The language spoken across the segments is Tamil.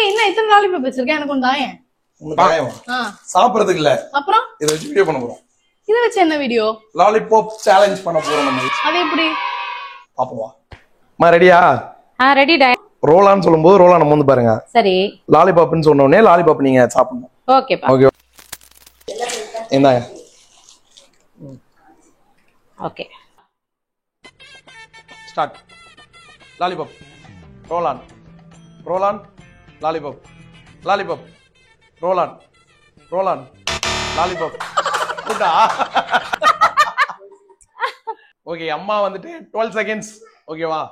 என்ன இத்தனை லாலிபாப் வச்சிருக்கேன், எனக்கு ஒன்று தாயேன். சாப்பிடறதுக்கு இல்ல, அப்புறம் இத வச்சு வீடியோ பண்ண போறோம். இத வச்சு என்ன வீடியோ? லாலிபாப் சேலஞ்ச் பண்ண போறோம் நம்ம. அது எப்படி பாப்போமா? மா ரெடியா? ரெடி டா. ரோலான்னு சொல்லும்போது ரோலான மோந்து பாருங்க. சரி. லாலிபாப்னு சொன்ன உடனே லாலிபாப் நீங்க சாப்பிடணும். ஓகே பா. ஓகே. இந்தாங்க. ஓகே. ஸ்டார்ட். லாலிபாப். ரோலான். ரோலான். லாலிபாப். லாலிபாப். ரோலான். ரோலான். லாலிபாப். கூட்டா. ஓகே, அம்மா வந்துட்டு 12 செகண்ட்ஸ். ஓகேவா?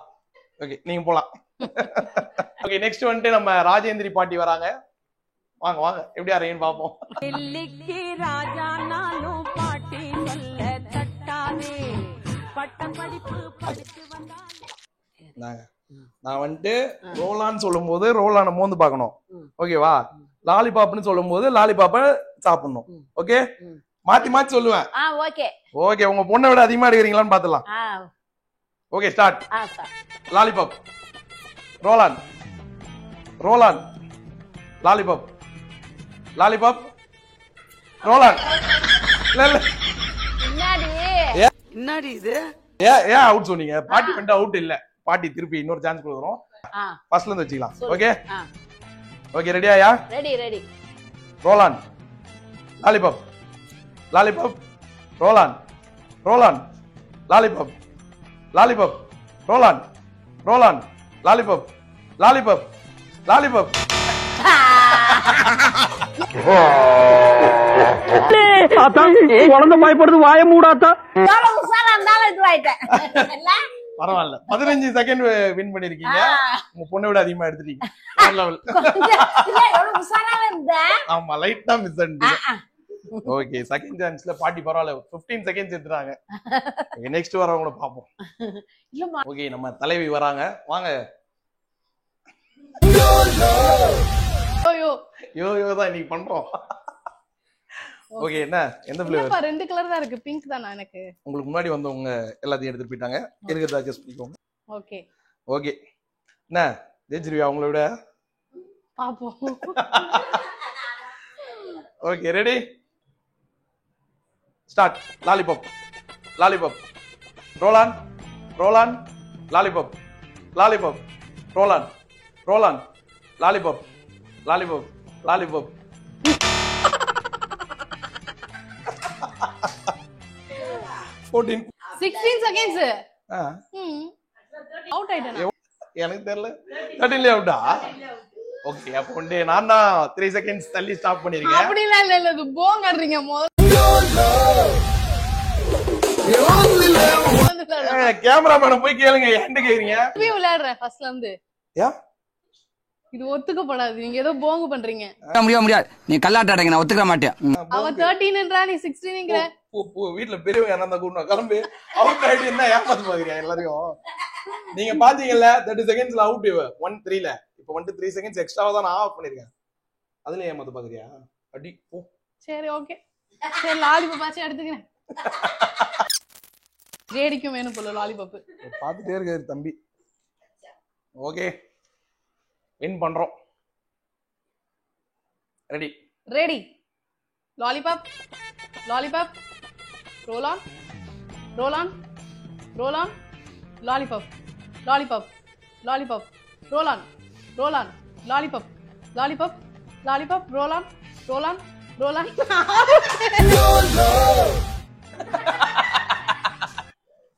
ஓகே, நீங்க போலாம். ஓகே, நெக்ஸ்ட் வந்துட்டு நம்ம ராஜேந்திரி பாட்டி வராங்க. வாங்க வாங்க, எப்படி அறையன்னு பாப்போம். தில்லிக்கு ராஜா நானும் பாட்டி சொல்ல தட்டாதே பட்ட படிப்பு படிச்சு வந்தாங்க. நான் வந்துட்டு ரோலான்னு சொல்லும் போது ரோலான மோந்து பாக்கணும். ஓகேவா? லாலிபாப்னு சொல்லும் போது லாலிபாப்ப சாப்பிடணும். ஓகே, மாத்தி மாத்தி சொல்லுவேன். ஓகே ஓகே, உங்க பொண்ணை விட அதிகமா எடுக்கிறீங்களான்னு பாத்துலாம். Okay, start. லாலிபாப். ரோலான். ரோலான். லாலிபாப். லாலிபாப். ரோலான். என்னடி இது? ஏன் அவுட் சொன்னீங்க? பாட்டி பண்ணிட்டு அவுட் இல்ல. பாட்டி திருப்பி இன்னொரு சான்ஸ் கொடுக்குறோம். ஃபர்ஸ்ட்ல இருந்து வச்சுக்கலாம். ஓகே ஓகே, ரெடியாயா? Ready ready. ரோலான். லாலிபாப். லாலிபாப். ரோலான். ரோலான். லாலிபாப். லாலிபாப். ரோலான். ரோலான். லாலிபாப். லாலிபாப். லாலிபாப். குழந்தை பயப்படுது, வாய மூடாத்தா. பரவாயில்ல, 15 செகண்ட் வின் பண்ணிருக்கீங்க. உங்க பொண்ணை விட அதிகமா எடுத்துட்டீங்க. ஆமா, லைட்டா மிஸ் பண்ணிட்டீங்க. ஓகே, செகண்ட் சான்ஸ்ல பாட்டி பரவாயில்ல, 15 செகண்ட்ஸ் எடுத்துறாங்க. நெக்ஸ்ட் வரவங்கள பாப்போம். ஓகே, நம்ம தலைவி வராங்க. வாங்க. யோ யோ தான் இன்னைக்கு பண்றோம். ஓகே, என்ன எந்த ஃப்ளேவர்? ரெண்டு கலர் தான் இருக்கு, பிங்க் தானா எனக்கு? உங்களுக்கு முன்னாடி வந்தவங்க எல்லாத்தையும் எடுத்துட்டு போயிட்டாங்க. இருக்கிறத அட்ஜஸ்ட் பண்ணிக்கோங்க. ஓகே ஓகே, என்ன ஜெயிச்சிருவியா அவங்கள விட? பாப்போம். Okay, ready start. Lollipop. Lollipop. ரோலான். ரோலான். லாலிபாப். லாலிபாப். ரோலான். ரோலான். Lollipop. Lollipop. Lollipop. 16 seconds. Out ஆயிட்டேனா? எனக்கு தெரியல. 13ல அவுட்டா? ஓகே, அப்ப வந்து நான் தான் 3 செகண்ட்ஸ் தள்ளி ஸ்டாப் பண்ணிருக்கேன். அப்படிலாம் இல்ல, இது போங்கறீங்க மொத. கேமராமேன் போய் கேளுங்க, ஏன்ட கேக்குறீங்க? நீ விளையாடுற ஃபர்ஸ்ட்ல இருந்து. யா, இது ஒத்துக்கப்படாது. நீங்க ஏதோ போங்க பண்றீங்க. முடியாது, நீ கல்லாட்டாடங்க, நான் ஒத்துக்க மாட்டேன். அவ 13ன்றா, நீ 16ங்கற. வீட்ல பெரியவங்க என்ன தான் கூட்டணும். கிளம்பு. அவுட் ஆயிட்டு என்ன ஏமாத்து பாக்குறீங்க எல்லாரையும்? நீங்க பாத்தீங்கல்ல, 30 செகண்ட்ஸ்ல அவுட். 1-3ல இப்ப வந்து 3 செகண்ட்ஸ் எக்ஸ்ட்ராவா தான் நான் ஆஃப் பண்ணிருக்கேன். அதுல ஏமாத்து பாக்குறியா? அடி போ. சரி, ஓகே. சரி, லாலிபாப் ஆச்சு எடுத்துக்கிறேன். ஜேடிக்கும் வேணும் போல லாலிபாப். பாத்துட்டே இருக்காரு தம்பி. ஓகே, வின் பண்றோம். Ready ready. லாலிபாப். லாலிபாப். ரோலான். ரோலான். ரோலான். லாலிபாப். லாலிபாப். லாலிபாப். ரோலான். ரோலான். லாலிபாப். லாலிபாப். லாலிபாப். ரோலான். ரோலான். ரோலான்.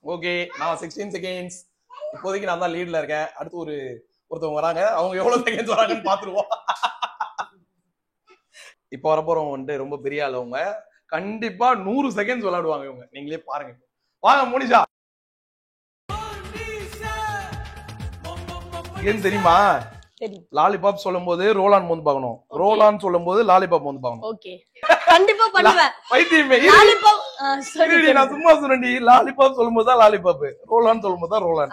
ஓகே, நான் 16 செகண்ட்ஸ். இப்போதைக்கு நான் தான் லீட்ல இருக்கேன். அடுத்து ஒருத்தவங்க வராங்க. அவங்க எவ்வளவு செகண்ட்ஸ் வராங்கன்னு பாத்துருவோம். இப்ப வரப்போறவங்க வந்துட்டு ரொம்ப பெரிய ஆளவங்க. கண்டிப்பா 100 செகண்ட்ஸ் விளையாடுவாங்க இவங்க. நீங்களே பாருங்க. வாங்க மோனிஷா. ஏன் தெரியுமா? லாலிபாப் சொல்லும் போது ரோலான் மோந்து பார்க்கணும். ரோலான் சொல்லும் போது லாலிபாப் மோந்து பார்க்கணும். ஓகே, கண்டிப்பா பண்ணுவேன். வைத்தியமே லாலிபாப். சரி, நான் சும்மா சொல்றேன்டி. லாலிபாப் சொல்லும் போது தான் லாலிபாப், ரோலான் சொல்லும் போது தான் ரோலான்.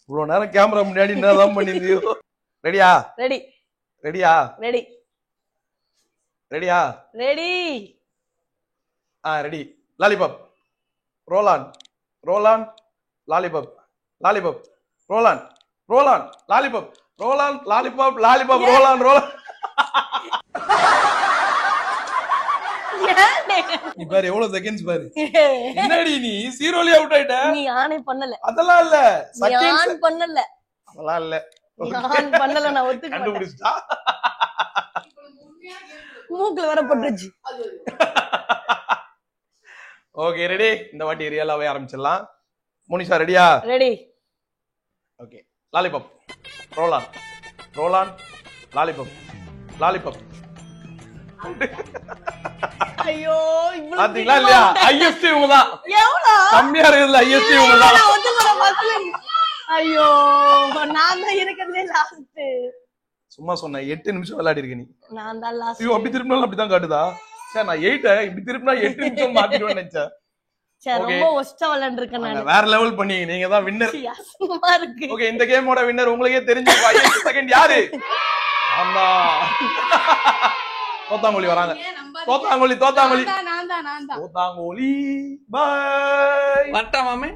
இவ்வளவு நேரம் கேமரா முன்னாடி என்னதான் பண்ணிருந்தியோ? ரெடியா? ரெடி. ரெடியா? ரெடி. ரெடியா? ரெடி. ரெடி. லாலிபாப். ரோலான். ரோலான். லாலிபாப். லாலிபாப். ரோலான். ரோலான். லாலிபாப். ரோலான் லாலிபாப் லாலிபாப் ரோலான் ரோலான். நீ பாரு எவ்வளவு செகண்ட்ஸ் பாரு. என்னடி நீ ஜீரோலயே அவுட் ஆயிட்ட. நீ ஆனே பண்ணல. அதெல்லாம் இல்ல. நீ ஆன் பண்ணல. அதெல்லாம் இல்ல. ஆன் பண்ணல நான் ஒத்துக்க மாட்டேன். கண்டுபிடிச்சா. மூக்குல வர பட்டுச்சு. Okay ready. இந்த வாட்டி ரியலாவே ஆரம்பிச்சிடலாம். மோனிஷா ரெடியா? ரெடி. ஓகே. லாலிபாப் ரோலான் ரோலான் லாலிபாப் லாலிபாப். ஐயோ இவ்வளவு பாத்தீங்களா இல்லையா? ஐஎஸ்டி இவங்க தான். எவ்வளவு கம்மியா இருக்குதுல ஐஎஸ்டி இவங்க தான். நான் ஒத்துக்க மாட்டேன். ஐயோ நான் தான் இருக்கறதே லாஸ்ட். சும்மா சொன்ன 8 நிமிஷம் விளையாடி இருக்க நீ. நான் தான் லாஸ்ட். ஐயோ அப்படி திருப்பினாலும் அப்படிதான் காட்டுதா? சரி நான் 8 இப்படி திருப்பினா 8 நிமிஷம் மாத்திடுவேன்னு நினைச்சேன். சரி ரொம்ப ஒஸ்டா விளையாண்டிருக்கேன் நான். வேற லெவல் பண்ணி நீங்க தான் வின்னர். சும்மா இருக்கு. ஓகே இந்த கேமோட வின்னர் உங்களுக்கே தெரிஞ்சிருக்கும். 5 செகண்ட் யாரு? ஆமா. தோத்தாங்கோலி வராங்க. தோத்தாங்கோலி தோத்தாங்கோலி நான் தான் தோத்தாங்கோலி. பை. வரட்டா மாமே.